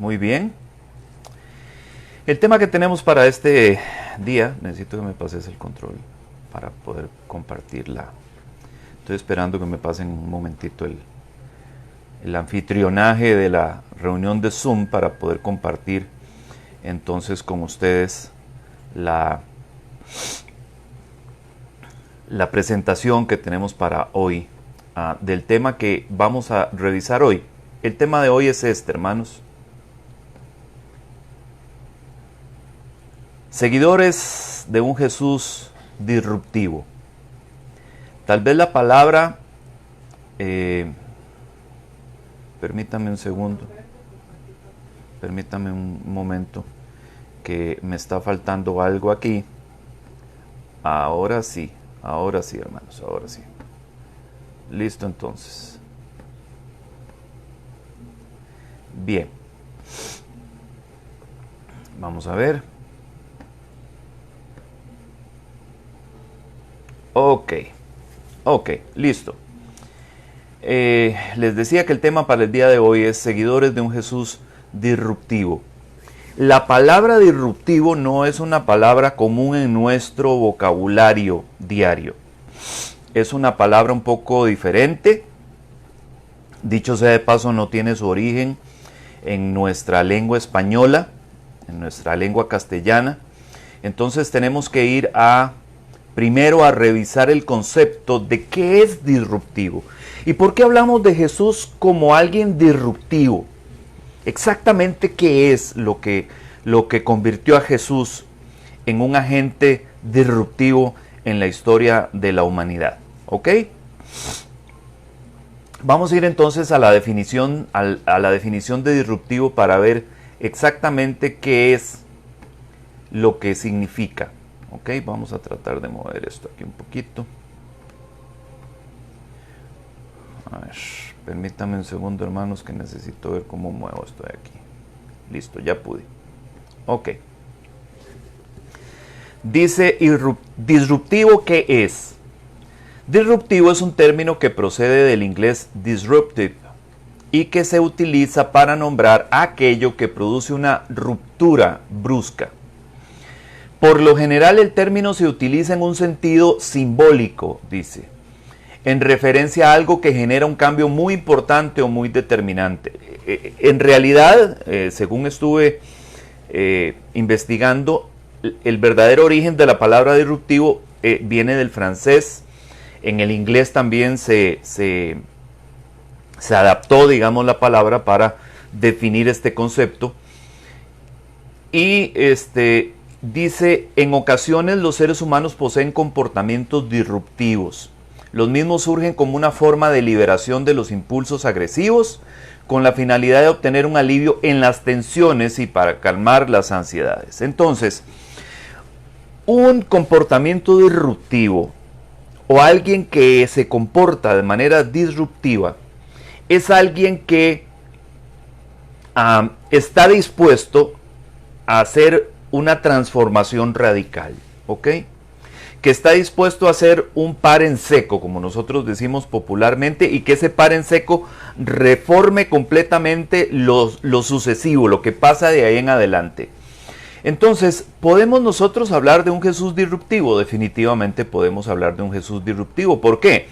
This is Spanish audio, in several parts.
Muy bien. El tema que tenemos para este día, necesito que me pases el control para poder compartirla. Estoy esperando que me pasen un momentito el anfitrionaje de la reunión de Zoom para poder compartir entonces con ustedes la presentación que tenemos para hoy del tema que vamos a revisar hoy. El tema de hoy es este, hermanos. Seguidores de un Jesús disruptivo. Tal vez la palabra, permítame un segundo, permítame un momento, que me está faltando algo aquí. Ahora sí, hermanos, ahora sí. Listo entonces. Bien. Vamos a ver. Ok, listo. Les decía que el tema para el día de hoy es seguidores de un Jesús disruptivo. La palabra disruptivo no es una palabra común en nuestro vocabulario diario. Es una palabra un poco diferente. Dicho sea de paso, no tiene su origen en nuestra lengua española, en nuestra lengua castellana. Entonces tenemos que ir primero a revisar el concepto de qué es disruptivo. ¿Y por qué hablamos de Jesús como alguien disruptivo? Exactamente qué es lo que convirtió a Jesús en un agente disruptivo en la historia de la humanidad. ¿Ok? Vamos a ir entonces a la definición de disruptivo para ver exactamente qué es lo que significa. Ok, vamos a tratar de mover esto aquí un poquito. A ver, permítame un segundo, hermanos, que necesito ver cómo muevo esto de aquí. Listo, ya pude. Ok. Dice disruptivo, ¿qué es? Disruptivo es un término que procede del inglés disruptive y que se utiliza para nombrar aquello que produce una ruptura brusca. Por lo general el término se utiliza en un sentido simbólico, dice, en referencia a algo que genera un cambio muy importante o muy determinante. En realidad, según estuve investigando, el verdadero origen de la palabra disruptivo viene del francés. En el inglés también se adaptó, digamos, la palabra para definir este concepto. Y dice, en ocasiones los seres humanos poseen comportamientos disruptivos. Los mismos surgen como una forma de liberación de los impulsos agresivos, con la finalidad de obtener un alivio en las tensiones y para calmar las ansiedades. Entonces, un comportamiento disruptivo o alguien que se comporta de manera disruptiva es alguien que está dispuesto a hacer una transformación radical, ¿ok? Que está dispuesto a hacer un par en seco, como nosotros decimos popularmente, y que ese par en seco reforme completamente lo sucesivo, lo que pasa de ahí en adelante. Entonces, ¿podemos nosotros hablar de un Jesús disruptivo? Definitivamente podemos hablar de un Jesús disruptivo. ¿Por qué?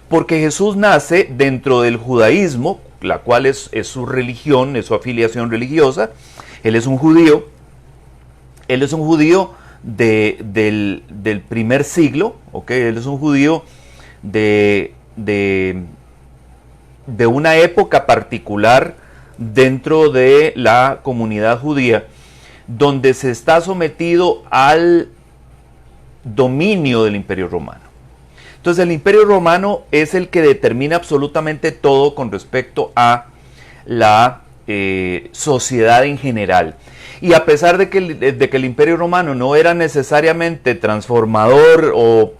Porque Jesús nace dentro del judaísmo, la cual es su religión, es su afiliación religiosa. Él es un judío. Él es un judío del primer siglo, ¿ok? Él es un judío de una época particular dentro de la comunidad judía, donde se está sometido al dominio del Imperio Romano. Entonces el Imperio Romano es el que determina absolutamente todo con respecto a la sociedad en general. Y a pesar de que el Imperio Romano no era necesariamente transformador o,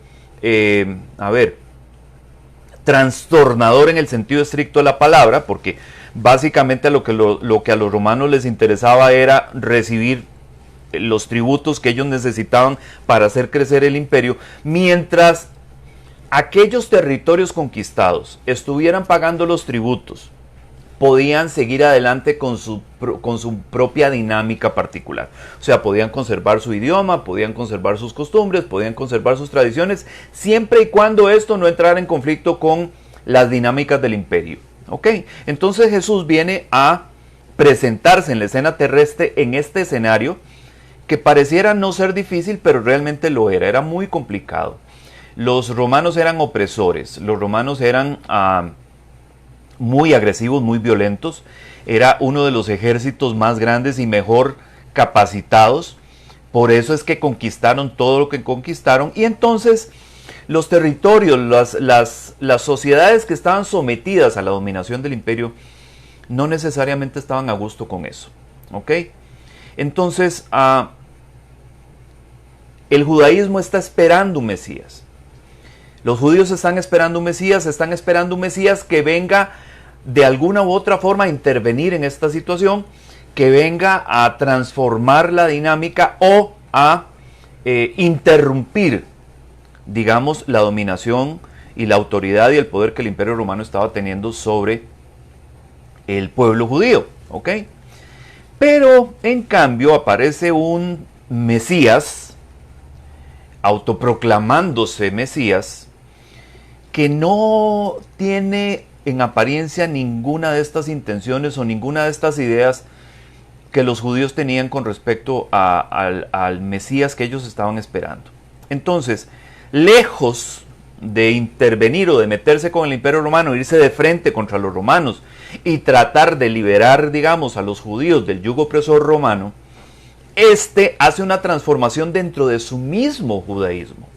trastornador en el sentido estricto de la palabra, porque básicamente lo que a los romanos les interesaba era recibir los tributos que ellos necesitaban para hacer crecer el imperio, mientras aquellos territorios conquistados estuvieran pagando los tributos podían seguir adelante con su propia dinámica particular. O sea, podían conservar su idioma, podían conservar sus costumbres, podían conservar sus tradiciones, siempre y cuando esto no entrara en conflicto con las dinámicas del imperio. ¿Ok? Entonces Jesús viene a presentarse en la escena terrestre en este escenario que pareciera no ser difícil, pero realmente lo era muy complicado. Los romanos eran opresores, los romanos eran muy agresivos, muy violentos, era uno de los ejércitos más grandes y mejor capacitados, por eso es que conquistaron todo lo que conquistaron, y entonces los territorios, las sociedades que estaban sometidas a la dominación del imperio, no necesariamente estaban a gusto con eso, ¿ok? Entonces, el judaísmo está esperando un Mesías. Los judíos están esperando un Mesías que venga de alguna u otra forma a intervenir en esta situación, que venga a transformar la dinámica o a interrumpir, digamos, la dominación y la autoridad y el poder que el Imperio Romano estaba teniendo sobre el pueblo judío, ¿ok? Pero, en cambio, aparece un Mesías, autoproclamándose Mesías, que no tiene en apariencia ninguna de estas intenciones o ninguna de estas ideas que los judíos tenían con respecto al Mesías que ellos estaban esperando. Entonces, lejos de intervenir o de meterse con el Imperio Romano, irse de frente contra los romanos y tratar de liberar, digamos, a los judíos del yugo opresor romano, hace una transformación dentro de su mismo judaísmo.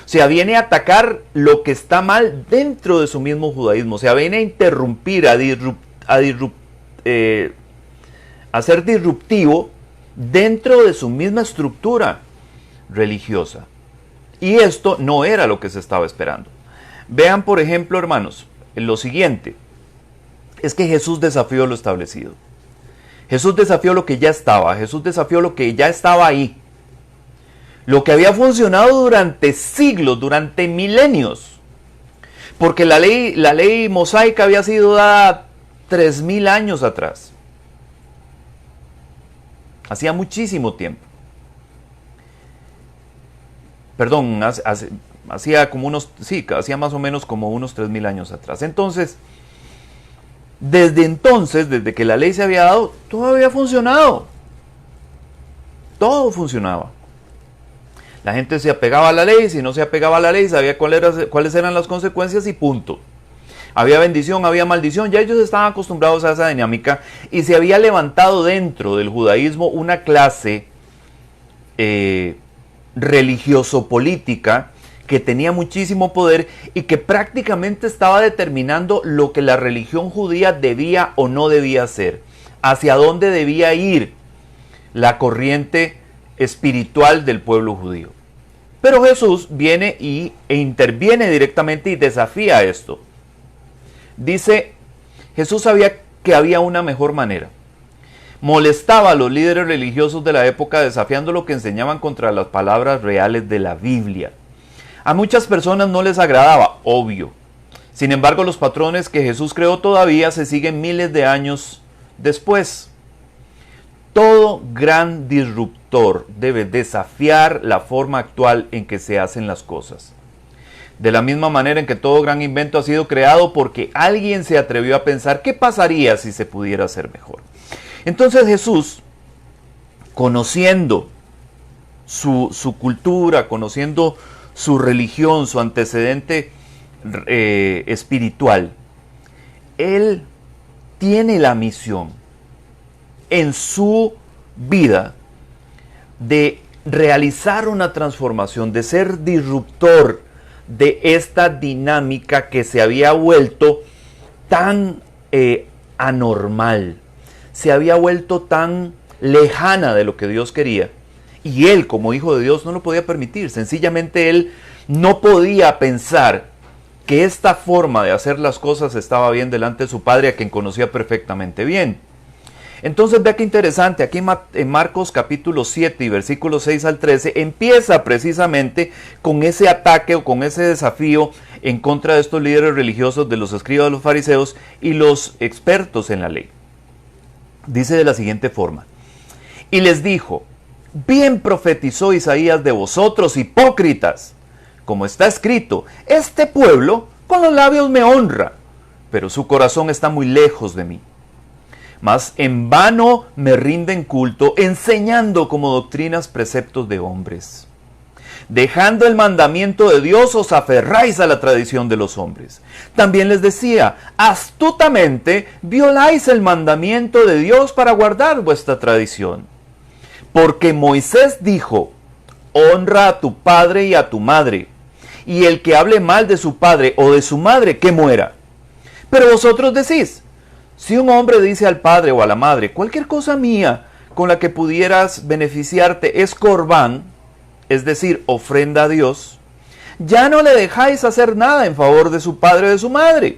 O sea, viene a atacar lo que está mal dentro de su mismo judaísmo. O sea, viene a interrumpir, a ser disruptivo dentro de su misma estructura religiosa. Y esto no era lo que se estaba esperando. Vean, por ejemplo, hermanos, lo siguiente. Es que Jesús desafió lo establecido. Jesús desafió lo que ya estaba. Jesús desafió lo que ya estaba ahí. Lo que había funcionado durante siglos, durante milenios. Porque la ley mosaica había sido dada 3000 años atrás. Hacía muchísimo tiempo. Perdón, hacía más o menos como unos 3000 años atrás. Entonces, desde que la ley se había dado, todo había funcionado. Todo funcionaba. La gente se apegaba a la ley, si no se apegaba a la ley, sabía cuáles eran las consecuencias y punto. Había bendición, había maldición, ya ellos estaban acostumbrados a esa dinámica y se había levantado dentro del judaísmo una clase religioso-política que tenía muchísimo poder y que prácticamente estaba determinando lo que la religión judía debía o no debía hacer, hacia dónde debía ir la corriente espiritual del pueblo judío. Pero Jesús viene e interviene directamente y desafía esto. Dice, Jesús sabía que había una mejor manera. Molestaba a los líderes religiosos de la época desafiando lo que enseñaban contra las palabras reales de la Biblia. A muchas personas no les agradaba, obvio. Sin embargo, los patrones que Jesús creó todavía se siguen miles de años después. Todo gran disruptor debe desafiar la forma actual en que se hacen las cosas. De la misma manera en que todo gran invento ha sido creado porque alguien se atrevió a pensar qué pasaría si se pudiera hacer mejor. Entonces Jesús, conociendo su cultura, conociendo su religión, su antecedente espiritual, Él tiene la misión en su vida de realizar una transformación, de ser disruptor de esta dinámica que se había vuelto tan anormal, se había vuelto tan lejana de lo que Dios quería, y Él como hijo de Dios no lo podía permitir. Sencillamente Él no podía pensar que esta forma de hacer las cosas estaba bien delante de su Padre, a quien conocía perfectamente bien. Entonces vea qué interesante, aquí en Marcos capítulo 7 y versículos 6 al 13 empieza precisamente con ese ataque o con ese desafío en contra de estos líderes religiosos, de los escribas, de los fariseos y los expertos en la ley. Dice de la siguiente forma: y les dijo, bien profetizó Isaías de vosotros, hipócritas, como está escrito, este pueblo con los labios me honra, pero su corazón está muy lejos de mí. Mas en vano me rinden culto, enseñando como doctrinas preceptos de hombres. Dejando el mandamiento de Dios, os aferráis a la tradición de los hombres. También les decía, astutamente violáis el mandamiento de Dios para guardar vuestra tradición. Porque Moisés dijo, honra a tu padre y a tu madre, y el que hable mal de su padre o de su madre, que muera. Pero vosotros decís, si un hombre dice al padre o a la madre, cualquier cosa mía con la que pudieras beneficiarte es corbán, es decir, ofrenda a Dios, ya no le dejáis hacer nada en favor de su padre o de su madre,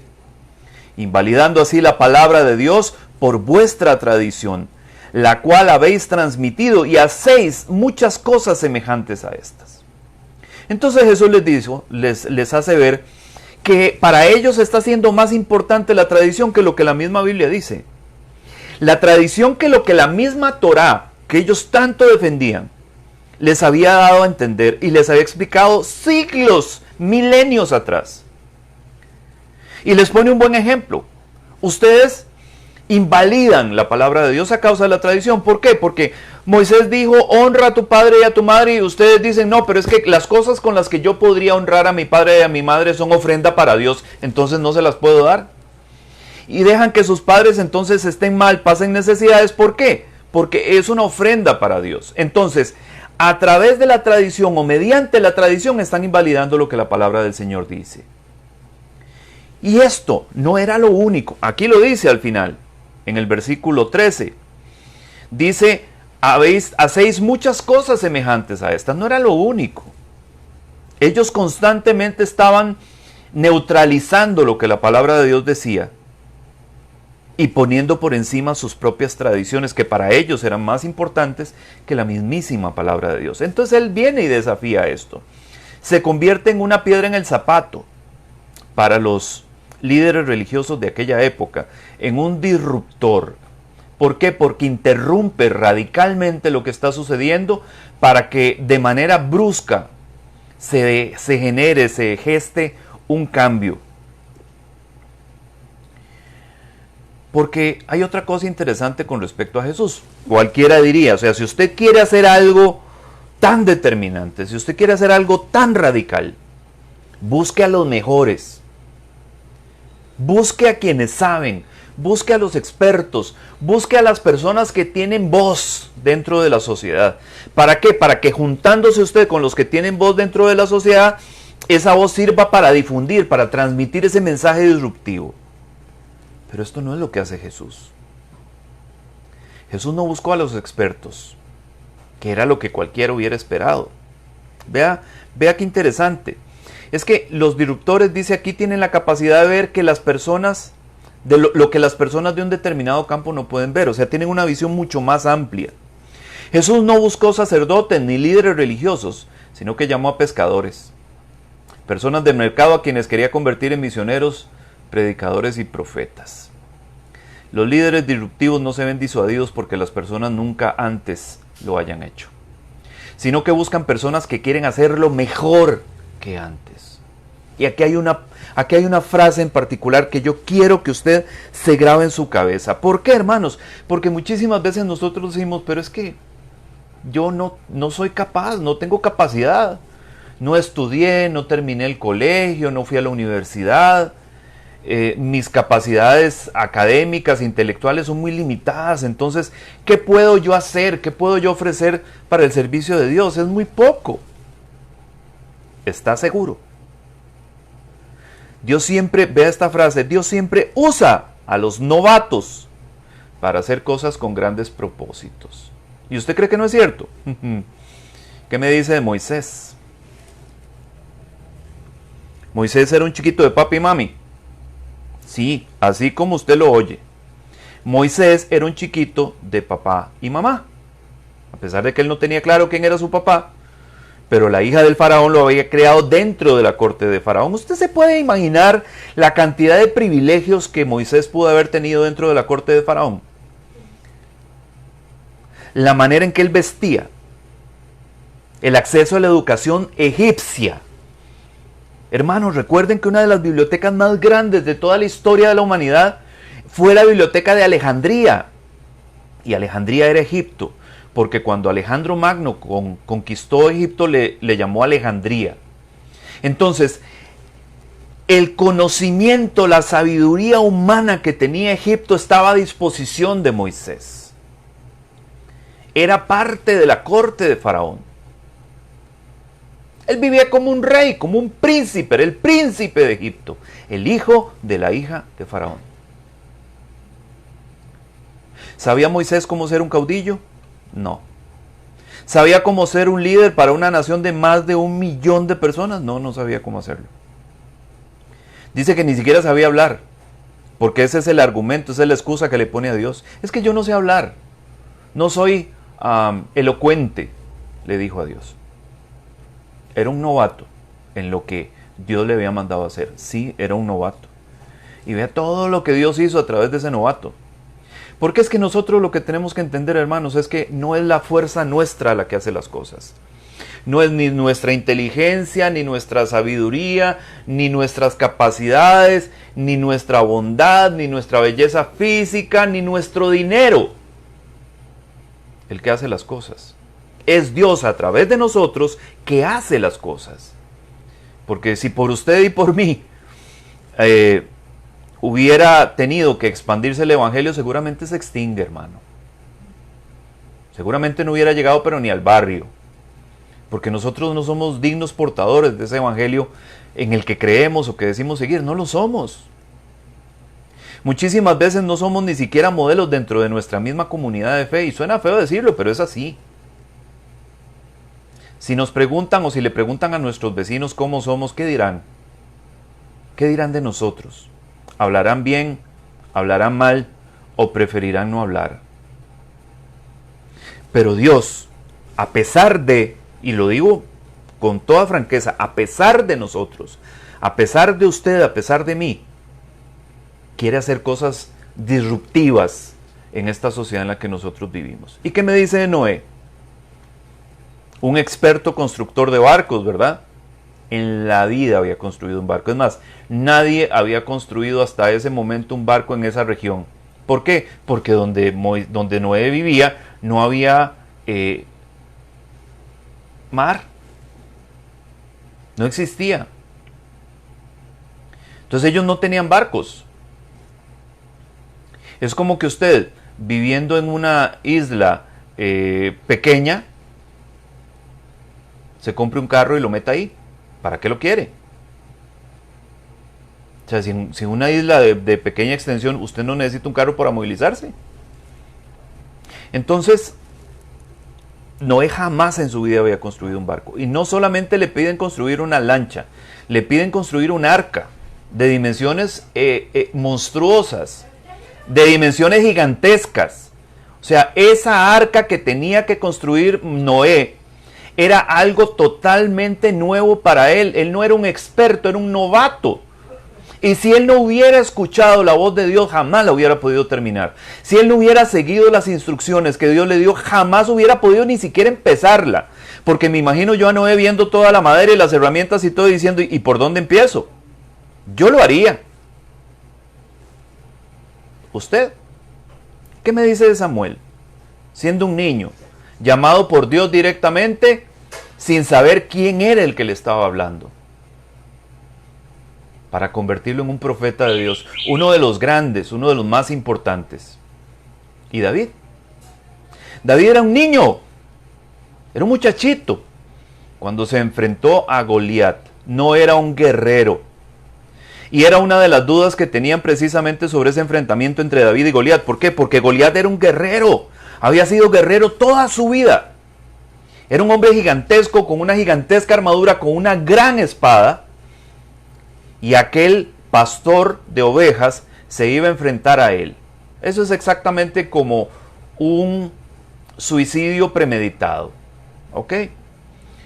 invalidando así la palabra de Dios por vuestra tradición, la cual habéis transmitido, y hacéis muchas cosas semejantes a estas. Entonces Jesús les dijo, les hace ver que para ellos está siendo más importante la tradición que lo que la misma Biblia dice. La tradición que lo que la misma Torá, que ellos tanto defendían, les había dado a entender y les había explicado siglos, milenios atrás. Y les pone un buen ejemplo. Ustedes invalidan la palabra de Dios a causa de la tradición. ¿Por qué? Porque Moisés dijo, honra a tu padre y a tu madre, y ustedes dicen, no, pero es que las cosas con las que yo podría honrar a mi padre y a mi madre son ofrenda para Dios, entonces no se las puedo dar. Y dejan que sus padres entonces estén mal, pasen necesidades. ¿Por qué? Porque es una ofrenda para Dios. Entonces, a través de la tradición o mediante la tradición están invalidando lo que la palabra del Señor dice. Y esto no era lo único. Aquí lo dice al final, en el versículo 13. Dice, hacéis muchas cosas semejantes a estas. No era lo único. Ellos constantemente estaban neutralizando lo que la palabra de Dios decía y poniendo por encima sus propias tradiciones, que para ellos eran más importantes que la mismísima palabra de Dios. Entonces él viene y desafía esto. Se convierte en una piedra en el zapato para los líderes religiosos de aquella época, en un disruptor. ¿Por qué? Porque interrumpe radicalmente lo que está sucediendo para que de manera brusca se genere, se geste un cambio. Porque hay otra cosa interesante con respecto a Jesús. Cualquiera diría, o sea, si usted quiere hacer algo tan determinante, si usted quiere hacer algo tan radical, busque a los mejores, busque a quienes saben, busque a los expertos, busque a las personas que tienen voz dentro de la sociedad. ¿Para qué? Para que juntándose usted con los que tienen voz dentro de la sociedad, esa voz sirva para difundir, para transmitir ese mensaje disruptivo. Pero esto no es lo que hace Jesús. Jesús no buscó a los expertos, que era lo que cualquiera hubiera esperado. Vea qué interesante. Es que los disruptores, dice aquí, tienen la capacidad de ver que las personas, de lo que las personas de un determinado campo no pueden ver. O sea, tienen una visión mucho más amplia. Jesús no buscó sacerdotes ni líderes religiosos, sino que llamó a pescadores. Personas del mercado a quienes quería convertir en misioneros, predicadores y profetas. Los líderes disruptivos no se ven disuadidos porque las personas nunca antes lo hayan hecho, sino que buscan personas que quieren hacerlo mejor que antes. Y aquí hay una frase en particular que yo quiero que usted se grabe en su cabeza. ¿Por qué, hermanos? Porque muchísimas veces nosotros decimos, pero es que yo no soy capaz, no tengo capacidad, no estudié, no terminé el colegio, no fui a la universidad, mis capacidades académicas, intelectuales son muy limitadas. Entonces, ¿qué puedo yo hacer? ¿Qué puedo yo ofrecer para el servicio de Dios? Es muy poco. ¿Está seguro? Dios siempre, vea esta frase, Dios siempre usa a los novatos para hacer cosas con grandes propósitos. ¿Y usted cree que no es cierto? ¿Qué me dice de Moisés? Moisés era un chiquito de papi y mami. Sí, así como usted lo oye. Moisés era un chiquito de papá y mamá. A pesar de que él no tenía claro quién era su papá, pero la hija del faraón lo había creado dentro de la corte de faraón. Usted se puede imaginar la cantidad de privilegios que Moisés pudo haber tenido dentro de la corte de faraón. La manera en que él vestía, el acceso a la educación egipcia. Hermanos, recuerden que una de las bibliotecas más grandes de toda la historia de la humanidad fue la biblioteca de Alejandría. Y Alejandría era Egipto, porque cuando Alejandro Magno conquistó Egipto le llamó Alejandría. Entonces, el conocimiento, la sabiduría humana que tenía Egipto estaba a disposición de Moisés. Era parte de la corte de Faraón. Él vivía como un rey, como un príncipe, era el príncipe de Egipto, el hijo de la hija de Faraón. ¿Sabía Moisés cómo ser un caudillo? No. ¿Sabía cómo ser un líder para una nación de más de 1 millón de personas? No, no sabía cómo hacerlo. Dice que ni siquiera sabía hablar, porque ese es el argumento, esa es la excusa que le pone a Dios. Es que yo no sé hablar, no soy elocuente, le dijo a Dios. Era un novato en lo que Dios le había mandado a hacer. Sí, era un novato. Y vea todo lo que Dios hizo a través de ese novato. Porque es que nosotros lo que tenemos que entender, hermanos, es que no es la fuerza nuestra la que hace las cosas. No es ni nuestra inteligencia, ni nuestra sabiduría, ni nuestras capacidades, ni nuestra bondad, ni nuestra belleza física, ni nuestro dinero el que hace las cosas. Es Dios a través de nosotros que hace las cosas. Porque si por usted y por mí hubiera tenido que expandirse el evangelio, seguramente se extingue, hermano. Seguramente no hubiera llegado pero ni al barrio. Porque nosotros no somos dignos portadores de ese evangelio en el que creemos o que decimos seguir. No lo somos. Muchísimas veces no somos ni siquiera modelos dentro de nuestra misma comunidad de fe. Y suena feo decirlo, pero es así. Si nos preguntan o si le preguntan a nuestros vecinos cómo somos, ¿qué dirán? ¿Qué dirán de nosotros? ¿Hablarán bien? ¿Hablarán mal? ¿O preferirán no hablar? Pero Dios, a pesar de, y lo digo con toda franqueza, a pesar de nosotros, a pesar de usted, a pesar de mí, quiere hacer cosas disruptivas en esta sociedad en la que nosotros vivimos. ¿Y qué me dice de Noé? Un experto constructor de barcos, ¿verdad? En la vida había construido un barco. Es más, nadie había construido hasta ese momento un barco en esa región. ¿Por qué? Porque donde Noé vivía no había mar. No existía. Entonces ellos no tenían barcos. Es como que usted, viviendo en una isla pequeña, se compre un carro y lo meta ahí. ¿Para qué lo quiere? O sea, sin una isla de pequeña extensión, usted no necesita un carro para movilizarse. Entonces, Noé jamás en su vida había construido un barco. Y no solamente le piden construir una lancha, le piden construir un arca de dimensiones monstruosas, de dimensiones gigantescas. O sea, esa arca que tenía que construir Noé era algo totalmente nuevo para él. Él no era un experto, era un novato. Y si él no hubiera escuchado la voz de Dios, jamás la hubiera podido terminar. Si él no hubiera seguido las instrucciones que Dios le dio, jamás hubiera podido ni siquiera empezarla. Porque me imagino yo a Noé viendo toda la madera y las herramientas y todo, diciendo, ¿y por dónde empiezo? Yo lo haría. ¿Usted? ¿Qué me dice de Samuel? Siendo un niño, llamado por Dios directamente, sin saber quién era el que le estaba hablando, para convertirlo en un profeta de Dios, uno de los grandes, uno de los más importantes. ¿Y David? David era un niño, era un muchachito, cuando se enfrentó a Goliat. No era un guerrero. Y era una de las dudas que tenían precisamente sobre ese enfrentamiento entre David y Goliat. ¿Por qué? Porque Goliat era un guerrero. Había sido guerrero toda su vida. Era un hombre gigantesco, con una gigantesca armadura, con una gran espada. Y aquel pastor de ovejas se iba a enfrentar a él. Eso es exactamente como un suicidio premeditado. ¿Ok?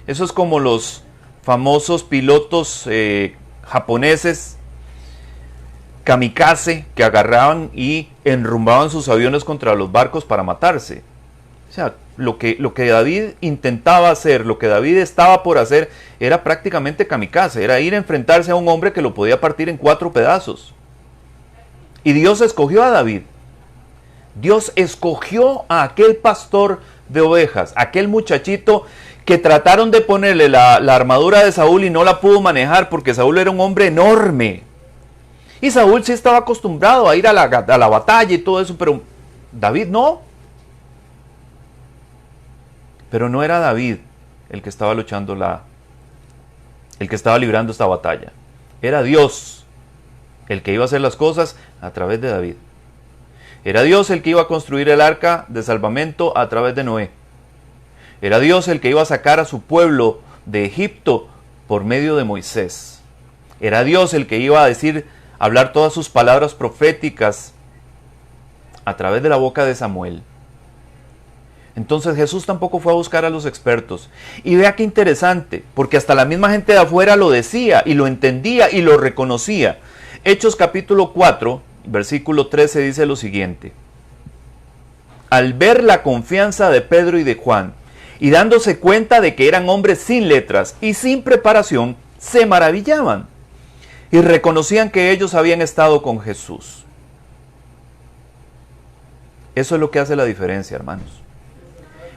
Eso es como los famosos pilotos japoneses kamikaze que agarraban y enrumbaban sus aviones contra los barcos para matarse. O sea, lo que David intentaba hacer, lo que David estaba por hacer, era prácticamente kamikaze, era ir a enfrentarse a un hombre que lo podía partir en 4 pedazos. Y Dios escogió a David. Dios escogió a aquel pastor de ovejas, aquel muchachito que trataron de ponerle la armadura de Saúl y no la pudo manejar porque Saúl era un hombre enorme. Y Saúl sí estaba acostumbrado a ir a la batalla y todo eso, pero David no. Pero no era David el que estaba luchando el que estaba librando esta batalla. Era Dios el que iba a hacer las cosas a través de David. Era Dios el que iba a construir el arca de salvamento a través de Noé. Era Dios el que iba a sacar a su pueblo de Egipto por medio de Moisés. Era Dios el que iba a hablar todas sus palabras proféticas a través de la boca de Samuel. Entonces Jesús tampoco fue a buscar a los expertos. Y vea qué interesante, porque hasta la misma gente de afuera lo decía y lo entendía y lo reconocía. Hechos capítulo 4, versículo 13 dice lo siguiente: al ver la confianza de Pedro y de Juan, y dándose cuenta de que eran hombres sin letras y sin preparación, se maravillaban y reconocían que ellos habían estado con Jesús. Eso es lo que hace la diferencia, hermanos.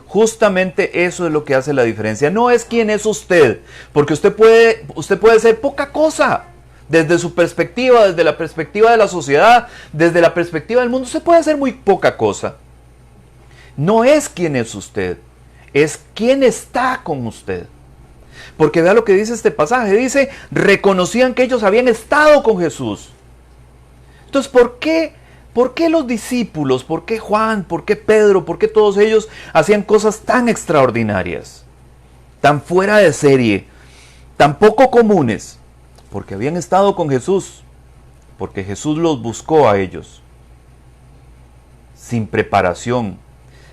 Justamente eso es lo que hace la diferencia. No es quién es usted, porque usted puede ser poca cosa. Desde su perspectiva, desde la perspectiva de la sociedad, desde la perspectiva del mundo, usted puede ser muy poca cosa. No es quién es usted, es quién está con usted. Porque vea lo que dice este pasaje, dice, reconocían que ellos habían estado con Jesús. Entonces, ¿por qué los discípulos, por qué Juan, por qué Pedro, por qué todos ellos hacían cosas tan extraordinarias, tan fuera de serie, tan poco comunes? Porque habían estado con Jesús, porque Jesús los buscó a ellos, sin preparación,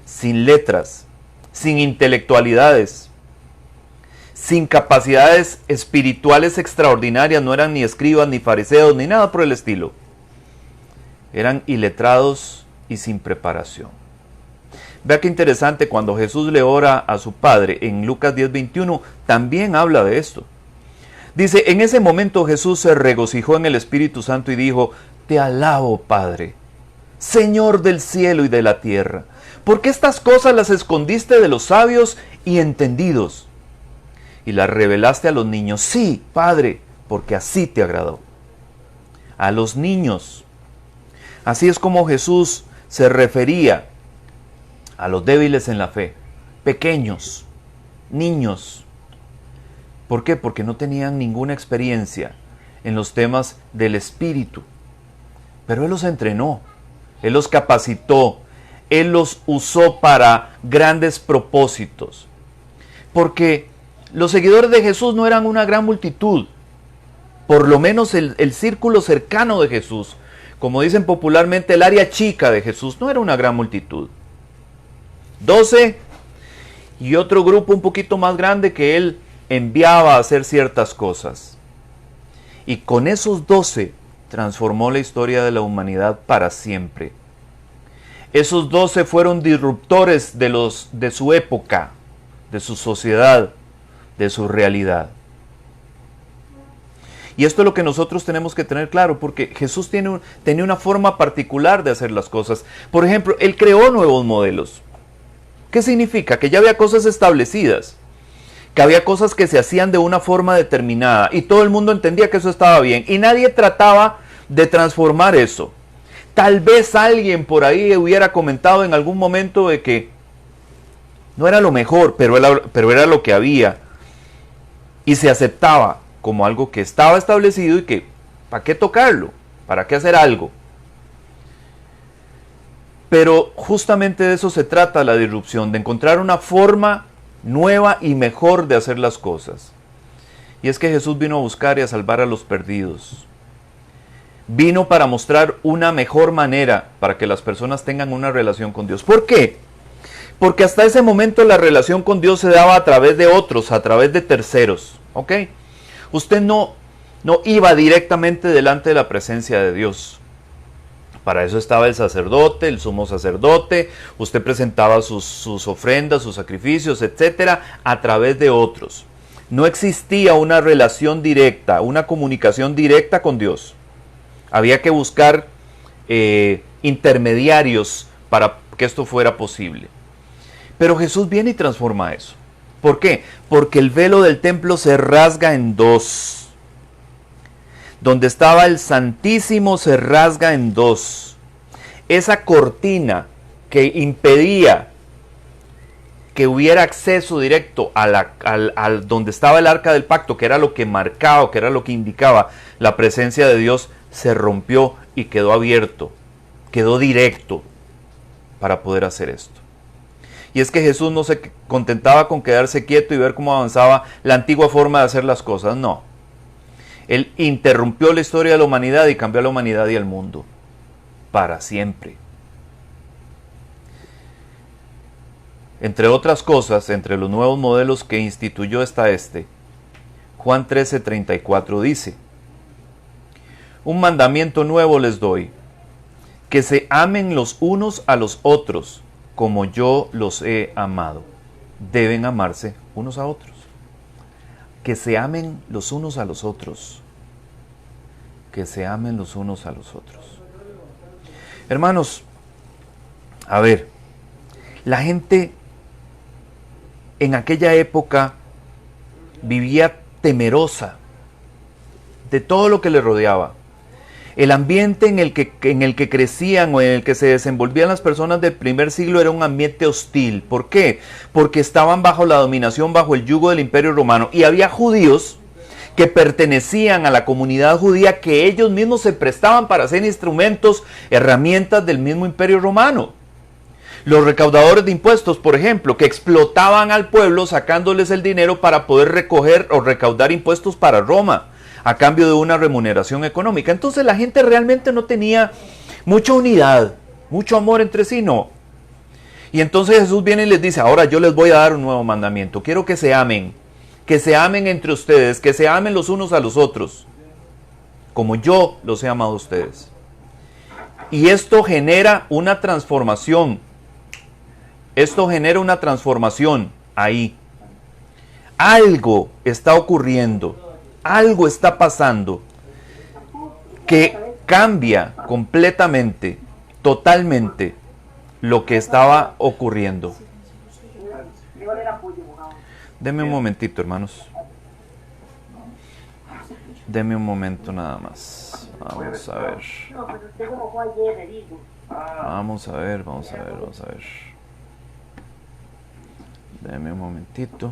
sin letras, sin intelectualidades, sin capacidades espirituales extraordinarias, no eran ni escribas, ni fariseos, ni nada por el estilo. Eran iletrados y sin preparación. Vea qué interesante, cuando Jesús le ora a su Padre en Lucas 10:21, también habla de esto. Dice, en ese momento Jesús se regocijó en el Espíritu Santo y dijo, te alabo, Padre, Señor del cielo y de la tierra, porque estas cosas las escondiste de los sabios y entendidos, y las revelaste a los niños. Sí, Padre, porque así te agradó. A los niños. Así es como Jesús se refería a los débiles en la fe, pequeños, niños. ¿Por qué? Porque no tenían ninguna experiencia en los temas del Espíritu. Pero Él los entrenó, Él los capacitó, Él los usó para grandes propósitos. Porque los seguidores de Jesús no eran una gran multitud, por lo menos el círculo cercano de Jesús, como dicen popularmente, el área chica de Jesús, no era una gran multitud. 12 y otro grupo un poquito más grande que Él enviaba a hacer ciertas cosas. Y con esos 12 transformó la historia de la humanidad para siempre. Esos 12 fueron disruptores de su época, de su sociedad, de su realidad. Y esto es lo que nosotros tenemos que tener claro, porque Jesús tenía una forma particular de hacer las cosas. Por ejemplo, Él creó nuevos modelos. ¿Qué significa? Que ya había cosas establecidas, que había cosas que se hacían de una forma determinada y todo el mundo entendía que eso estaba bien y nadie trataba de transformar eso. Tal vez alguien por ahí hubiera comentado en algún momento de que no era lo mejor, pero era lo que había y se aceptaba como algo que estaba establecido y que ¿para qué tocarlo? ¿Para qué hacer algo? Pero justamente de eso se trata la disrupción, de encontrar una forma nueva y mejor de hacer las cosas. Y es que Jesús vino a buscar y a salvar a los perdidos. Vino para mostrar una mejor manera para que las personas tengan una relación con Dios. ¿Por qué? Porque hasta ese momento la relación con Dios se daba a través de otros, a través de terceros. ¿Ok? Usted no iba directamente delante de la presencia de Dios. Para eso estaba el sacerdote, el sumo sacerdote. Usted presentaba sus ofrendas, sus sacrificios, etcétera, a través de otros. No existía una relación directa, una comunicación directa con Dios. Había que buscar intermediarios para que esto fuera posible. Pero Jesús viene y transforma eso. ¿Por qué? Porque el velo del templo se rasga en dos. Donde estaba el Santísimo se rasga en dos. Esa cortina que impedía que hubiera acceso directo a donde estaba el arca del pacto, que era lo que marcaba, que era lo que indicaba la presencia de Dios, se rompió y quedó abierto, quedó directo para poder hacer esto. Y es que Jesús no se contentaba con quedarse quieto y ver cómo avanzaba la antigua forma de hacer las cosas, no. Él interrumpió la historia de la humanidad y cambió a la humanidad y al mundo, para siempre. Entre otras cosas, entre los nuevos modelos que instituyó está este. Juan 13:34 dice: un mandamiento nuevo les doy, que se amen los unos a los otros, como yo los he amado. Deben amarse unos a otros. Que se amen los unos a los otros. Que se amen los unos a los otros. Hermanos, a ver, la gente en aquella época vivía temerosa de todo lo que le rodeaba. El ambiente en el que crecían o en el que se desenvolvían las personas del primer siglo era un ambiente hostil. ¿Por qué? Porque estaban bajo la dominación, bajo el yugo del Imperio Romano. Y había judíos que pertenecían a la comunidad judía que ellos mismos se prestaban para ser instrumentos, herramientas del mismo Imperio Romano. Los recaudadores de impuestos, por ejemplo, que explotaban al pueblo sacándoles el dinero para poder recoger o recaudar impuestos para Roma, a cambio de una remuneración económica. Entonces la gente realmente no tenía mucha unidad, mucho amor entre sí, no. Y entonces Jesús viene y les dice: ahora yo les voy a dar un nuevo mandamiento. Quiero que se amen entre ustedes, que se amen los unos a los otros, como yo los he amado a ustedes. Y esto genera una transformación. Esto genera una transformación ahí. Algo está ocurriendo. Algo está pasando que cambia completamente, totalmente lo que estaba ocurriendo. Deme un momentito, hermanos. Deme un momento nada más. Vamos a ver. Vamos a ver. Deme un momentito.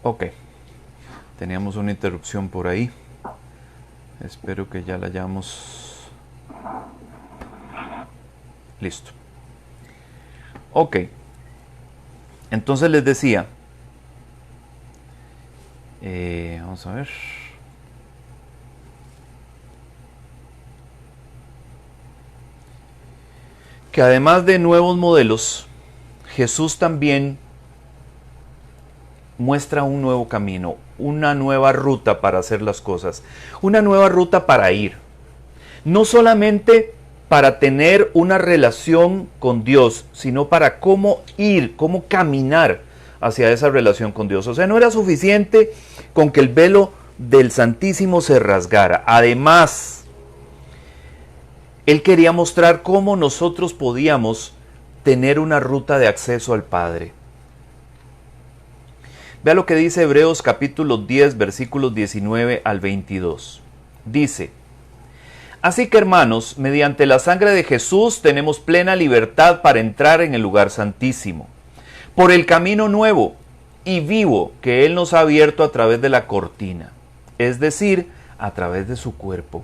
Ok, teníamos una interrupción por ahí. Espero que ya la hayamos. Listo. Ok, entonces les decía, vamos a ver. Que además de nuevos modelos, Jesús también muestra un nuevo camino, una nueva ruta para hacer las cosas, una nueva ruta para ir. No solamente para tener una relación con Dios, sino para cómo ir, cómo caminar hacia esa relación con Dios. O sea, no era suficiente con que el velo del Santísimo se rasgara. Además, Él quería mostrar cómo nosotros podíamos tener una ruta de acceso al Padre. Vea lo que dice Hebreos capítulo 10, versículos 19 al 22. Dice: así que, hermanos, mediante la sangre de Jesús tenemos plena libertad para entrar en el lugar santísimo, por el camino nuevo y vivo que Él nos ha abierto a través de la cortina, es decir, a través de su cuerpo.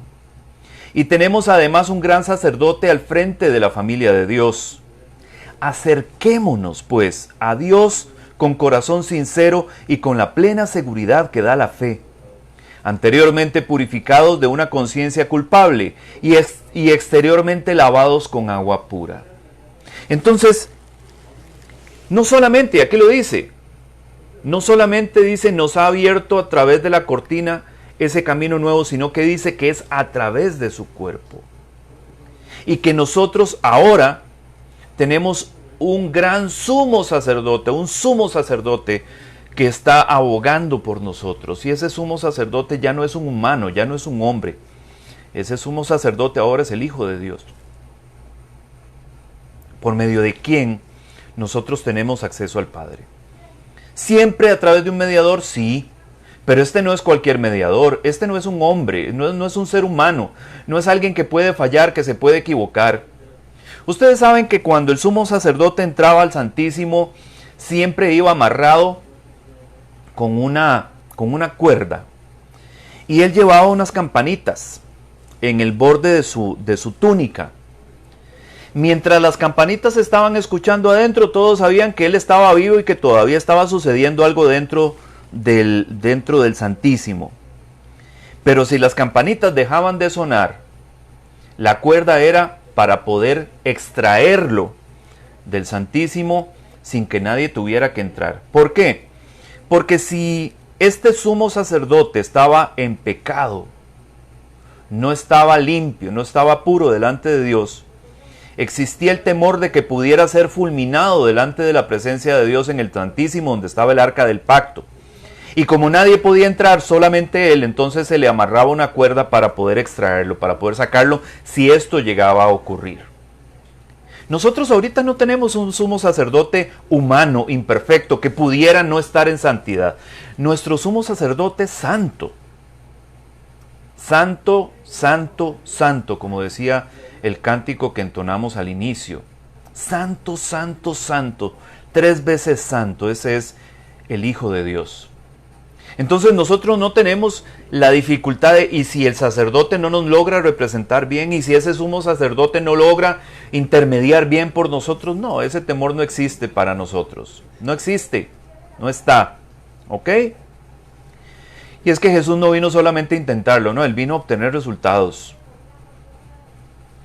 Y tenemos además un gran sacerdote al frente de la familia de Dios. Acerquémonos, pues, a Dios con corazón sincero y con la plena seguridad que da la fe, anteriormente purificados de una conciencia culpable y exteriormente lavados con agua pura. Entonces, no solamente, aquí lo dice, no solamente dice nos ha abierto a través de la cortina ese camino nuevo, sino que dice que es a través de su cuerpo. Y que nosotros ahora tenemos un gran sumo sacerdote, un sumo sacerdote que está abogando por nosotros. Y ese sumo sacerdote ya no es un humano, ya no es un hombre. Ese sumo sacerdote ahora es el Hijo de Dios, por medio de quien nosotros tenemos acceso al Padre. Siempre a través de un mediador, sí, pero este no es cualquier mediador, este no es un hombre, no es un ser humano, no es alguien que puede fallar, que se puede equivocar. Ustedes saben que cuando el sumo sacerdote entraba al Santísimo, siempre iba amarrado con una cuerda, y él llevaba unas campanitas en el borde de su túnica. Mientras las campanitas estaban escuchando adentro, todos sabían que él estaba vivo y que todavía estaba sucediendo algo dentro del Santísimo. Pero si las campanitas dejaban de sonar, la cuerda era para poder extraerlo del Santísimo sin que nadie tuviera que entrar. ¿Por qué? Porque si este sumo sacerdote estaba en pecado, no estaba limpio, no estaba puro delante de Dios, existía el temor de que pudiera ser fulminado delante de la presencia de Dios en el Santísimo, donde estaba el arca del pacto. Y como nadie podía entrar, solamente él, entonces se le amarraba una cuerda para poder extraerlo, para poder sacarlo, si esto llegaba a ocurrir. Nosotros ahorita no tenemos un sumo sacerdote humano, imperfecto, que pudiera no estar en santidad. Nuestro sumo sacerdote es santo. Santo, santo, santo, como decía el cántico que entonamos al inicio. Santo, santo, santo, 3 veces santo, ese es el Hijo de Dios. Entonces nosotros no tenemos la dificultad de, y si el sacerdote no nos logra representar bien, y si ese sumo sacerdote no logra intermediar bien por nosotros, no, ese temor no existe para nosotros. No existe, no está, ¿ok? Y es que Jesús no vino solamente a intentarlo, no, Él vino a obtener resultados.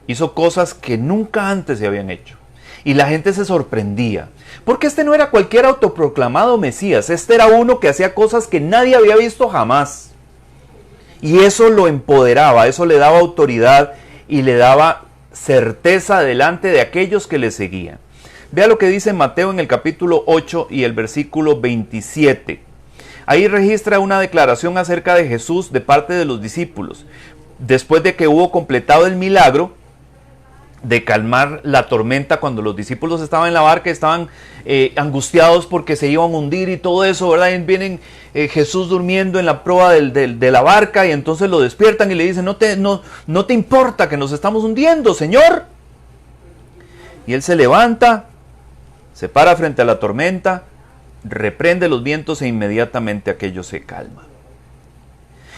Hizo cosas que nunca antes se habían hecho. Y la gente se sorprendía, porque este no era cualquier autoproclamado Mesías, este era uno que hacía cosas que nadie había visto jamás. Y eso lo empoderaba, eso le daba autoridad y le daba certeza delante de aquellos que le seguían. Vea lo que dice Mateo en el capítulo 8 y el versículo 27. Ahí registra una declaración acerca de Jesús de parte de los discípulos. Después de que hubo completado el milagro de calmar la tormenta cuando los discípulos estaban en la barca, estaban angustiados porque se iban a hundir y todo eso, ¿verdad? Y vienen Jesús durmiendo en la proa de la barca y entonces lo despiertan y le dicen, no te importa que nos estamos hundiendo, Señor. Y él se levanta, se para frente a la tormenta, reprende los vientos e inmediatamente aquello se calma.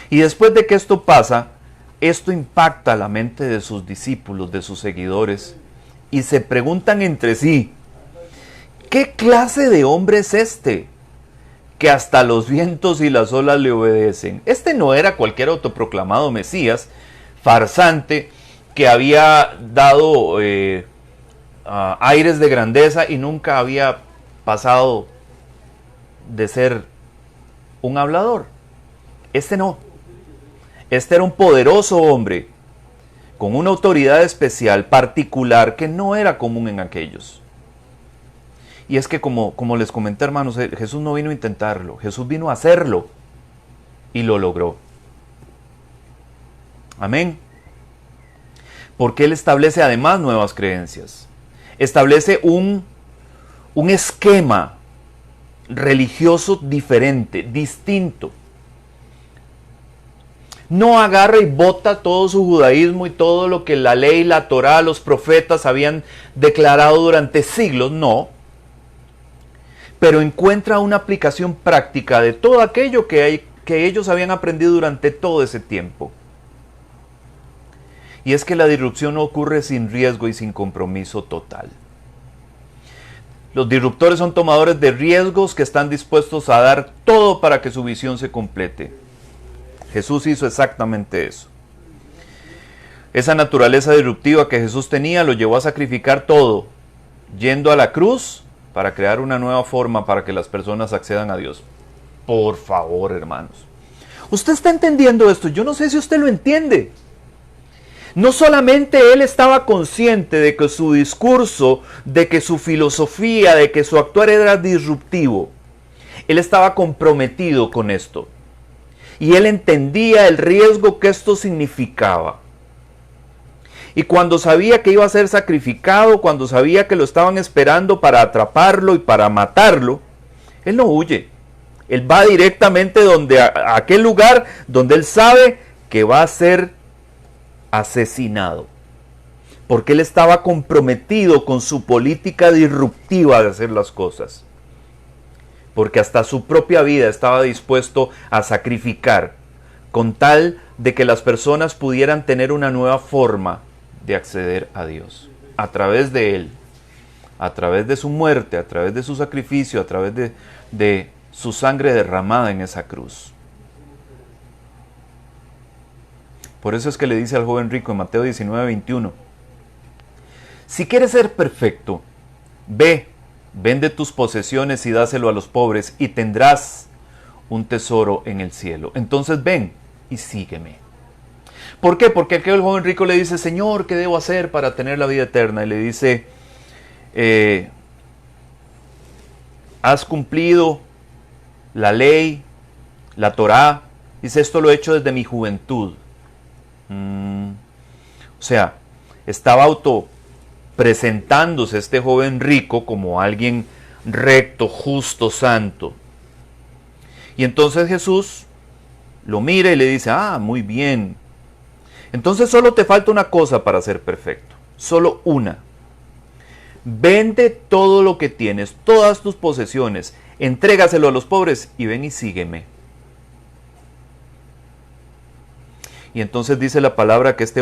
Y después de que esto pasa, esto impacta la mente de sus discípulos, de sus seguidores, y se preguntan entre sí, ¿qué clase de hombre es este? Que hasta los vientos y las olas le obedecen. Este no era cualquier autoproclamado Mesías, farsante, que había dado aires de grandeza y nunca había pasado de ser un hablador. Este no. Este era un poderoso hombre, con una autoridad especial, particular, que no era común en aquellos. Y es que como les comenté, hermanos, Jesús no vino a intentarlo, Jesús vino a hacerlo, y lo logró. Amén. Porque Él establece además nuevas creencias. Establece un esquema religioso diferente, distinto. No agarra y bota todo su judaísmo y todo lo que la ley, la Torá, los profetas habían declarado durante siglos, no. Pero encuentra una aplicación práctica de todo aquello que ellos habían aprendido durante todo ese tiempo. Y es que la disrupción no ocurre sin riesgo y sin compromiso total. Los disruptores son tomadores de riesgos que están dispuestos a dar todo para que su visión se complete. Jesús hizo exactamente eso. Esa naturaleza disruptiva que Jesús tenía lo llevó a sacrificar todo, yendo a la cruz para crear una nueva forma para que las personas accedan a Dios. Por favor, hermanos. ¿Usted está entendiendo esto? Yo no sé si usted lo entiende. No solamente él estaba consciente de que su discurso, de que su filosofía, de que su actuar era disruptivo. Él estaba comprometido con esto. Y él entendía el riesgo que esto significaba. Y cuando sabía que iba a ser sacrificado, cuando sabía que lo estaban esperando para atraparlo y para matarlo, él no huye. Él va directamente a aquel lugar donde él sabe que va a ser asesinado. Porque él estaba comprometido con su política disruptiva de hacer las cosas. Porque hasta su propia vida estaba dispuesto a sacrificar con tal de que las personas pudieran tener una nueva forma de acceder a Dios. A través de él, a través de su muerte, a través de su sacrificio, a través de su sangre derramada en esa cruz. Por eso es que le dice al joven rico en Mateo 19:21, si quieres ser perfecto, vende tus posesiones y dáselo a los pobres y tendrás un tesoro en el cielo. Entonces ven y sígueme. ¿Por qué? Porque aquel joven rico le dice, Señor, ¿qué debo hacer para tener la vida eterna? Y le dice, has cumplido la ley, la Torá. Dice, esto lo he hecho desde mi juventud. O sea, estaba presentándose este joven rico como alguien recto, justo, santo. Y entonces Jesús lo mira y le dice, muy bien. Entonces solo te falta una cosa para ser perfecto. Solo una. Vende todo lo que tienes, todas tus posesiones, entrégaselo a los pobres y ven y sígueme. Y entonces dice la palabra que este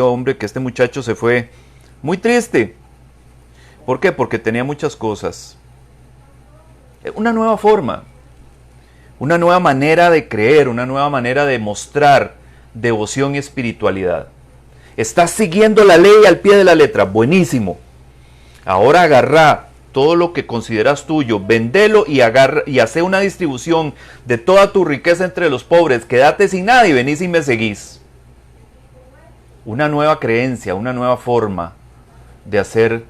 muchacho se fue muy triste. ¿Por qué? Porque tenía muchas cosas. Una nueva forma, una nueva manera de creer, una nueva manera de mostrar devoción y espiritualidad. Estás siguiendo la ley al pie de la letra, buenísimo. Ahora agarra todo lo que consideras tuyo, vendelo y hace una distribución de toda tu riqueza entre los pobres, quédate sin nada y venís y me seguís. Una nueva creencia, una nueva forma de hacer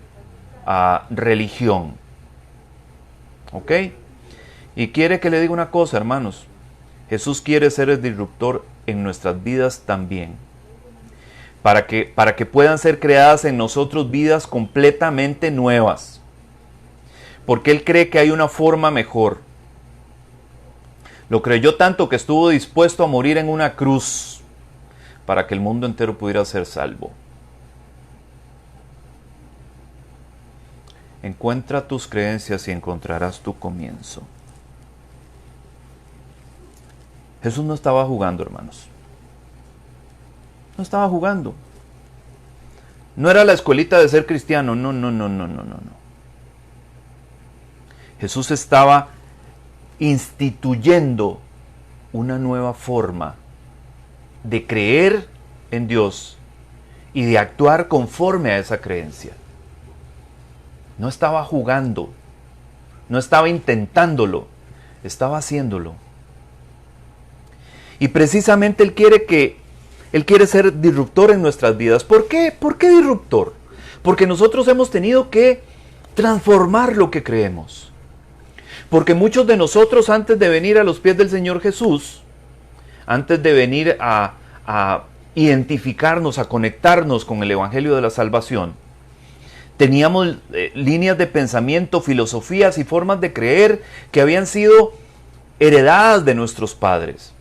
religión. ¿Ok? Y quiere que le diga una cosa, hermanos. Jesús quiere ser el disruptor en nuestras vidas también. Para que puedan ser creadas en nosotros vidas completamente nuevas. Porque Él cree que hay una forma mejor. Lo creyó tanto que estuvo dispuesto a morir en una cruz para que el mundo entero pudiera ser salvo. Encuentra tus creencias y encontrarás tu comienzo. Jesús no estaba jugando, hermanos. No estaba jugando. No era la escuelita de ser cristiano. No. Jesús estaba instituyendo una nueva forma de creer en Dios y de actuar conforme a esa creencia. No estaba jugando, no estaba intentándolo, estaba haciéndolo. Y precisamente Él quiere ser disruptor en nuestras vidas. ¿Por qué? ¿Por qué disruptor? Porque nosotros hemos tenido que transformar lo que creemos. Porque muchos de nosotros, antes de venir a los pies del Señor Jesús, antes de venir a identificarnos, a conectarnos con el Evangelio de la Salvación, teníamos líneas de pensamiento, filosofías y formas de creer que habían sido heredadas de nuestros padres.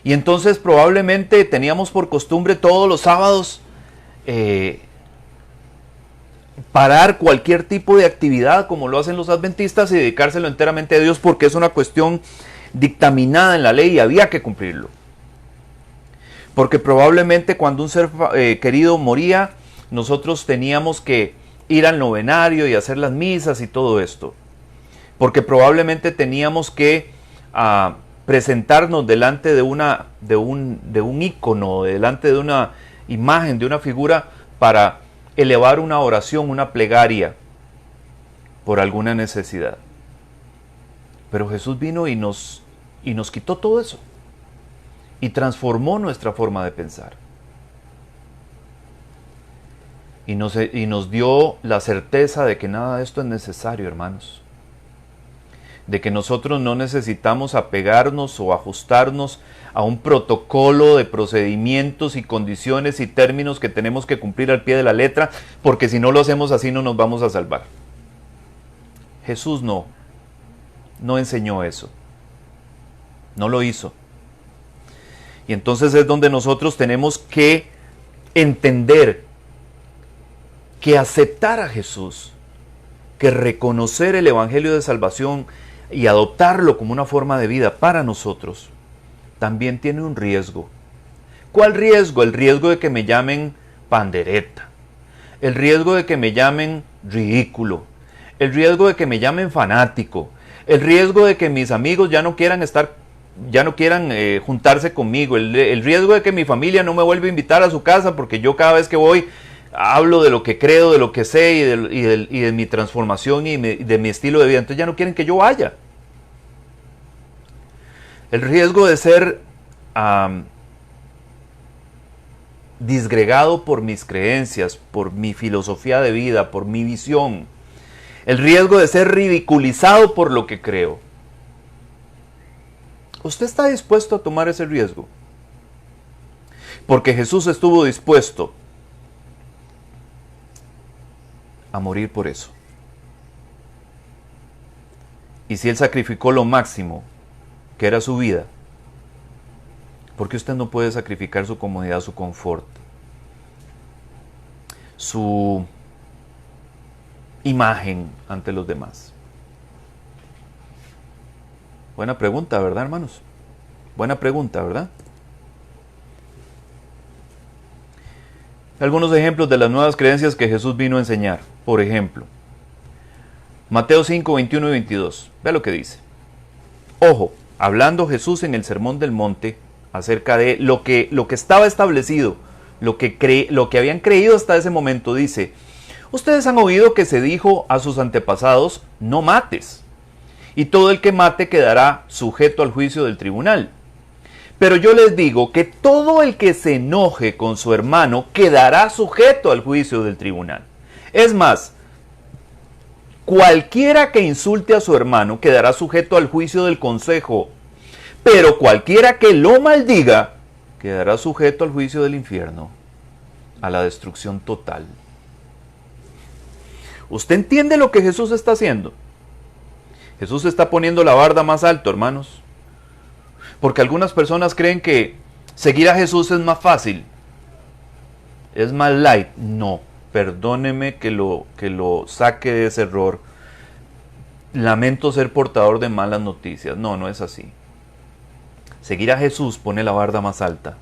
Y entonces probablemente teníamos por costumbre todos los sábados parar cualquier tipo de actividad como lo hacen los adventistas y dedicárselo enteramente a Dios porque es una cuestión dictaminada en la ley y había que cumplirlo. Porque probablemente cuando un ser querido moría, nosotros teníamos que ir al novenario y hacer las misas y todo esto. Porque probablemente teníamos que presentarnos delante de un ícono, delante de una imagen, de una figura, para elevar una oración, una plegaria por alguna necesidad. Pero Jesús vino y nos quitó todo eso y transformó nuestra forma de pensar. Y nos dio la certeza de que nada de esto es necesario, hermanos. De que nosotros no necesitamos apegarnos o ajustarnos a un protocolo de procedimientos y condiciones y términos que tenemos que cumplir al pie de la letra, porque si no lo hacemos así no nos vamos a salvar. Jesús no enseñó eso. No lo hizo. Y entonces es donde nosotros tenemos que entender que aceptar a Jesús, que reconocer el Evangelio de Salvación y adoptarlo como una forma de vida para nosotros, también tiene un riesgo. ¿Cuál riesgo? El riesgo de que me llamen pandereta, el riesgo de que me llamen ridículo, el riesgo de que me llamen fanático, el riesgo de que mis amigos ya no quieran juntarse conmigo, el riesgo de que mi familia no me vuelva a invitar a su casa porque yo cada vez que voy hablo de lo que creo, de lo que sé y de mi transformación y de mi estilo de vida. Entonces ya no quieren que yo vaya. El riesgo de ser disgregado por mis creencias, por mi filosofía de vida, por mi visión. El riesgo de ser ridiculizado por lo que creo. ¿Usted está dispuesto a tomar ese riesgo? Porque Jesús estuvo dispuesto a morir por eso. Y si Él sacrificó lo máximo, que era su vida, ¿por qué usted no puede sacrificar su comodidad, su confort, su imagen ante los demás? Buena pregunta, ¿verdad, hermanos? Buena pregunta, ¿verdad? Algunos ejemplos de las nuevas creencias que Jesús vino a enseñar. Por ejemplo, Mateo 5, 21 y 22. Vea lo que dice. Ojo, hablando Jesús en el Sermón del Monte acerca de lo que estaba establecido, lo que habían creído hasta ese momento, dice: ustedes han oído que se dijo a sus antepasados, no mates, y todo el que mate quedará sujeto al juicio del tribunal. Pero yo les digo que todo el que se enoje con su hermano quedará sujeto al juicio del tribunal. Es más, cualquiera que insulte a su hermano quedará sujeto al juicio del consejo, pero cualquiera que lo maldiga quedará sujeto al juicio del infierno, a la destrucción total. ¿Usted entiende lo que Jesús está haciendo? Jesús está poniendo la barda más alto, hermanos. Porque algunas personas creen que seguir a Jesús es más fácil, es más light. No, perdóneme que lo saque de ese error. Lamento ser portador de malas noticias. No, no es así. Seguir a Jesús pone la barda más alta.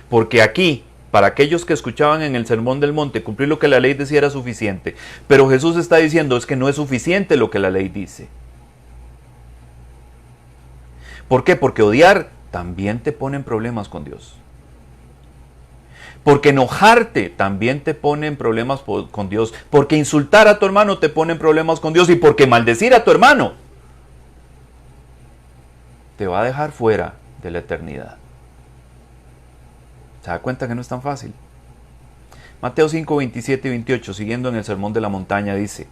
Porque aquí, para aquellos que escuchaban en el Sermón del Monte, cumplir lo que la ley decía era suficiente. Pero Jesús está diciendo es que no es suficiente lo que la ley dice. ¿Por qué? Porque odiar también te pone en problemas con Dios. Porque enojarte también te pone en problemas con Dios. Porque insultar a tu hermano te pone en problemas con Dios. Y porque maldecir a tu hermano te va a dejar fuera de la eternidad. ¿Se da cuenta que no es tan fácil? Mateo 5, 27 y 28, siguiendo en el Sermón de la Montaña, dice: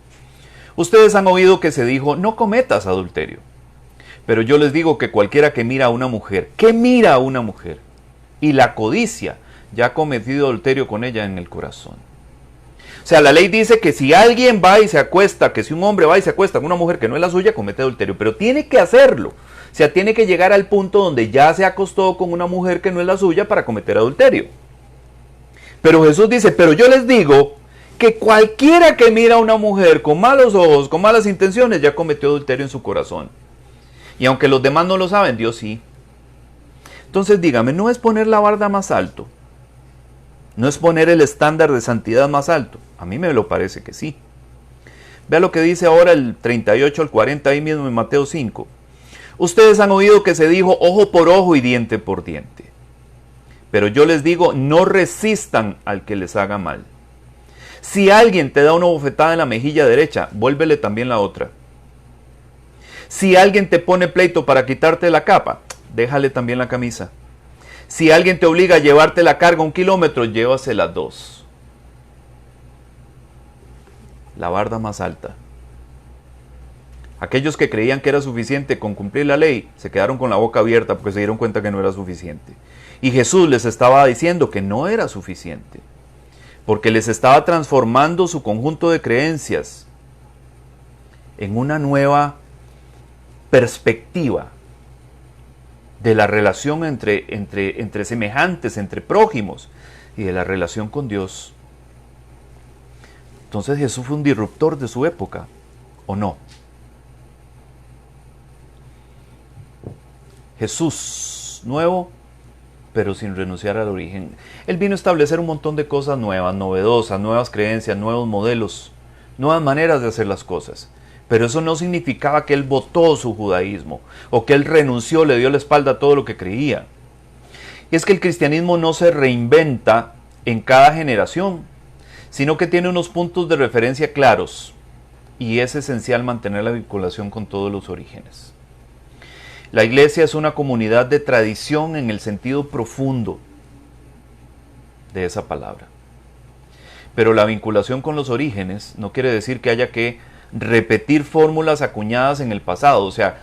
ustedes han oído que se dijo, no cometas adulterio. Pero yo les digo que cualquiera que mira a una mujer, y la codicia, ya ha cometido adulterio con ella en el corazón. O sea, la ley dice que si alguien va y se acuesta, que si un hombre va y se acuesta con una mujer que no es la suya, comete adulterio. Pero tiene que hacerlo. O sea, tiene que llegar al punto donde ya se acostó con una mujer que no es la suya para cometer adulterio. Pero Jesús dice, pero yo les digo que cualquiera que mira a una mujer con malos ojos, con malas intenciones, ya cometió adulterio en su corazón. Y aunque los demás no lo saben, Dios sí. Entonces dígame, ¿no es poner la barda más alto? ¿No es poner el estándar de santidad más alto? A mí me lo parece que sí. Vea lo que dice ahora el 38 al 40 ahí mismo en Mateo 5. Ustedes han oído que se dijo ojo por ojo y diente por diente. Pero yo les digo, no resistan al que les haga mal. Si alguien te da una bofetada en la mejilla derecha, vuélvele también la otra. Si alguien te pone pleito para quitarte la capa, déjale también la camisa. Si alguien te obliga a llevarte la carga 1 kilómetro, llévasela 2. La barda más alta. Aquellos que creían que era suficiente con cumplir la ley, se quedaron con la boca abierta porque se dieron cuenta que no era suficiente. Y Jesús les estaba diciendo que no era suficiente, porque les estaba transformando su conjunto de creencias en una nueva perspectiva de la relación entre semejantes, entre prójimos, y de la relación con Dios. Entonces Jesús fue un disruptor de su época, ¿o no? Jesús nuevo, pero sin renunciar al origen. Él vino a establecer un montón de cosas nuevas, novedosas, nuevas creencias, nuevos modelos, nuevas maneras de hacer las cosas. Pero eso no significaba que él votó su judaísmo, o que él renunció, le dio la espalda a todo lo que creía. Y es que el cristianismo no se reinventa en cada generación, sino que tiene unos puntos de referencia claros, y es esencial mantener la vinculación con todos los orígenes. La iglesia es una comunidad de tradición en el sentido profundo de esa palabra. Pero la vinculación con los orígenes no quiere decir que haya que repetir fórmulas acuñadas en el pasado, o sea,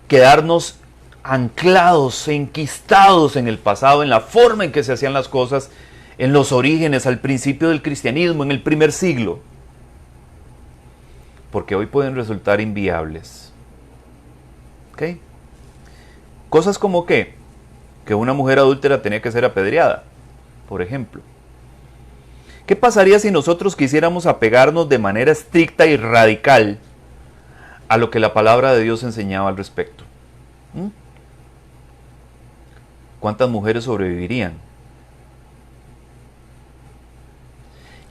quedarnos anclados, enquistados en el pasado, en la forma en que se hacían las cosas, en los orígenes, al principio del cristianismo, en el primer siglo, porque hoy pueden resultar inviables. ¿Ok? Cosas como que una mujer adúltera tenía que ser apedreada, por ejemplo. ¿Qué pasaría si nosotros quisiéramos apegarnos de manera estricta y radical a lo que la palabra de Dios enseñaba al respecto? ¿Cuántas mujeres sobrevivirían?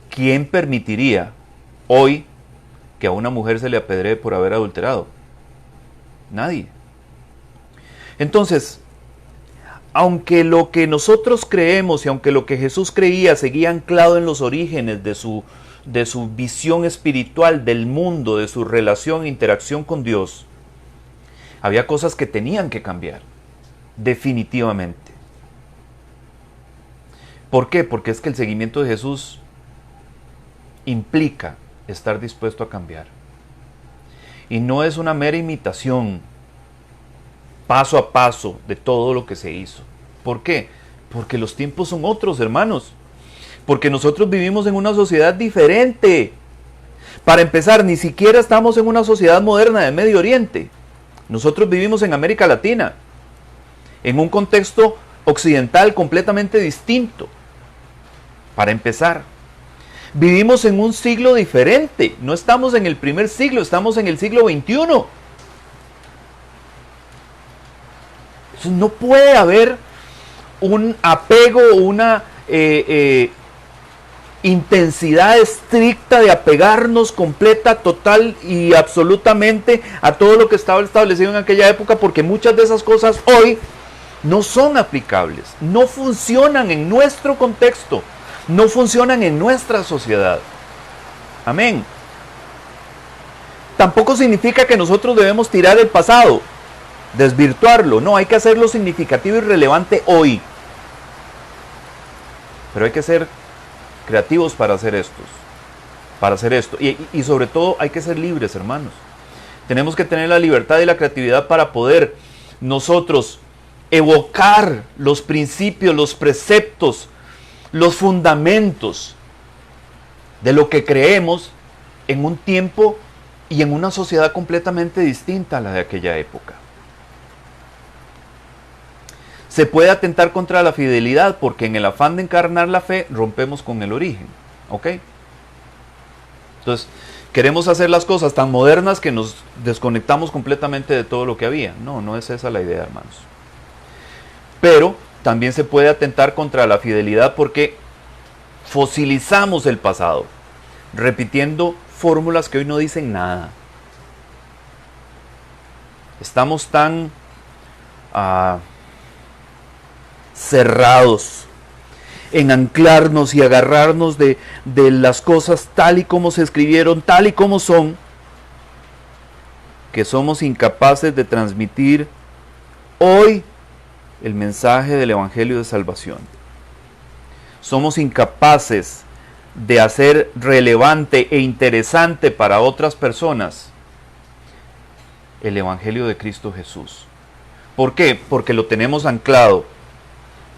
¿Quién permitiría hoy que a una mujer se le apedree por haber adulterado? Nadie. Entonces, aunque lo que nosotros creemos y aunque lo que Jesús creía seguía anclado en los orígenes de su visión espiritual del mundo, de su relación e interacción con Dios, había cosas que tenían que cambiar, definitivamente. ¿Por qué? Porque es que el seguimiento de Jesús implica estar dispuesto a cambiar. Y no es una mera imitación paso a paso de todo lo que se hizo. ¿Por qué? Porque los tiempos son otros, hermanos. Porque nosotros vivimos en una sociedad diferente. Para empezar, ni siquiera estamos en una sociedad moderna de Medio Oriente. Nosotros vivimos en América Latina, en un contexto occidental completamente distinto. Para empezar, vivimos en un siglo diferente. No estamos en el primer siglo, estamos en el siglo XXI. No puede haber un apego, una intensidad estricta de apegarnos completa, total y absolutamente a todo lo que estaba establecido en aquella época, porque muchas de esas cosas hoy no son aplicables, no funcionan en nuestro contexto, no funcionan en nuestra sociedad. Amén. Tampoco significa que nosotros debemos tirar el pasado, desvirtuarlo. No, hay que hacerlo significativo y relevante hoy. Pero hay que ser creativos para hacer esto. Y sobre todo hay que ser libres, hermanos. Tenemos que tener la libertad y la creatividad para poder nosotros evocar los principios, los preceptos, los fundamentos de lo que creemos en un tiempo y en una sociedad completamente distinta a la de aquella época. Se puede atentar contra la fidelidad porque en el afán de encarnar la fe rompemos con el origen. ¿Ok? Entonces, queremos hacer las cosas tan modernas que nos desconectamos completamente de todo lo que había. No, no es esa la idea, hermanos. Pero también se puede atentar contra la fidelidad porque Fosilizamos el pasado, repitiendo fórmulas que hoy no dicen nada. Estamos tan cerrados en anclarnos y agarrarnos de las cosas tal y como se escribieron, tal y como son, que somos incapaces de transmitir hoy el mensaje del Evangelio de Salvación. Somos incapaces de hacer relevante e interesante para otras personas el Evangelio de Cristo Jesús. ¿Por qué? Porque lo tenemos anclado,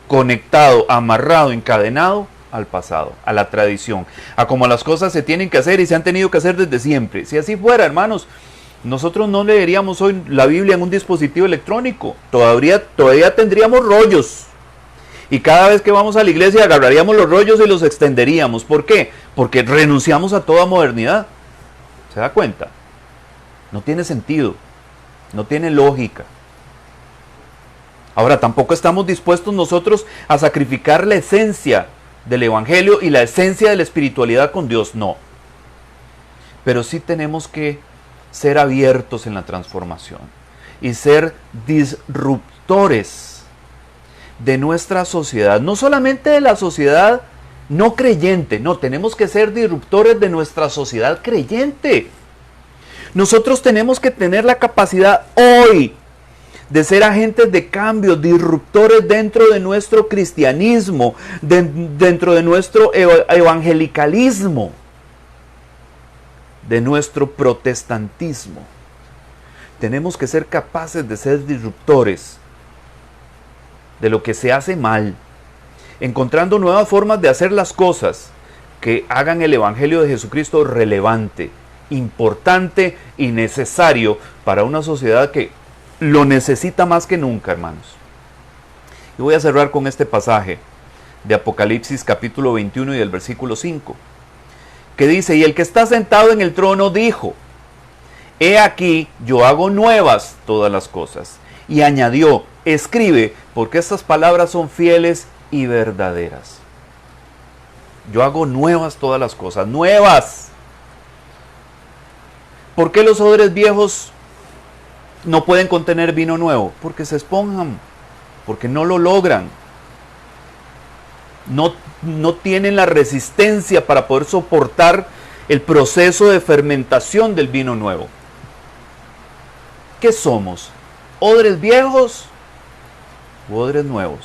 conectado, amarrado, encadenado al pasado, a la tradición, a como las cosas se tienen que hacer y se han tenido que hacer desde siempre. Si así fuera, hermanos, nosotros no leeríamos hoy la Biblia en un dispositivo electrónico, todavía tendríamos rollos. Y cada vez que vamos a la iglesia agarraríamos los rollos y los extenderíamos. ¿Por qué? Porque renunciamos a toda modernidad. ¿Se da cuenta? No tiene sentido, no tiene lógica. Ahora, tampoco estamos dispuestos nosotros a sacrificar la esencia del Evangelio y la esencia de la espiritualidad con Dios, no. Pero sí tenemos que ser abiertos en la transformación y ser disruptores de nuestra sociedad, no solamente de la sociedad no creyente, no, tenemos que ser disruptores de nuestra sociedad creyente. Nosotros tenemos que tener la capacidad hoy de ser agentes de cambio, disruptores dentro de nuestro cristianismo, dentro de nuestro evangelicalismo, de nuestro protestantismo. Tenemos que ser capaces de ser disruptores de lo que se hace mal, encontrando nuevas formas de hacer las cosas que hagan el Evangelio de Jesucristo relevante, importante y necesario para una sociedad que lo necesita más que nunca, hermanos. Y voy a cerrar con este pasaje de Apocalipsis capítulo 21 y del versículo 5, que dice: y el que está sentado en el trono dijo: he aquí, yo hago nuevas todas las cosas. Y añadió: escribe, porque estas palabras son fieles y verdaderas. Yo hago nuevas todas las cosas, nuevas. ¿Por qué los odres viejos no pueden contener vino nuevo? Porque se esponjan, porque no lo logran. No tienen la resistencia para poder soportar el proceso de fermentación del vino nuevo. ¿Qué somos? ¿Odres viejos u odres nuevos?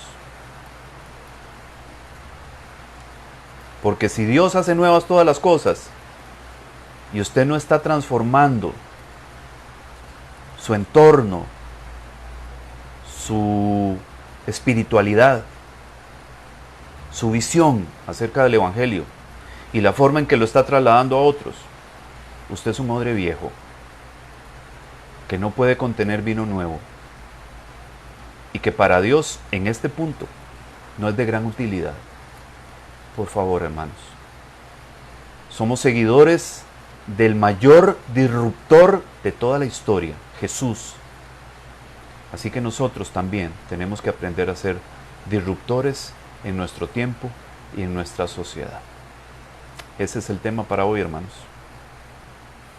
Porque si Dios hace nuevas todas las cosas y usted no está transformando su entorno, su espiritualidad, su visión acerca del Evangelio y la forma en que lo está trasladando a otros, usted es un odre viejo que no puede contener vino nuevo y que para Dios en este punto no es de gran utilidad. Por favor, hermanos, somos seguidores del mayor disruptor de toda la historia, Jesús. Así que nosotros también tenemos que aprender a ser disruptores en nuestro tiempo y en nuestra sociedad. Ese es el tema para hoy, hermanos.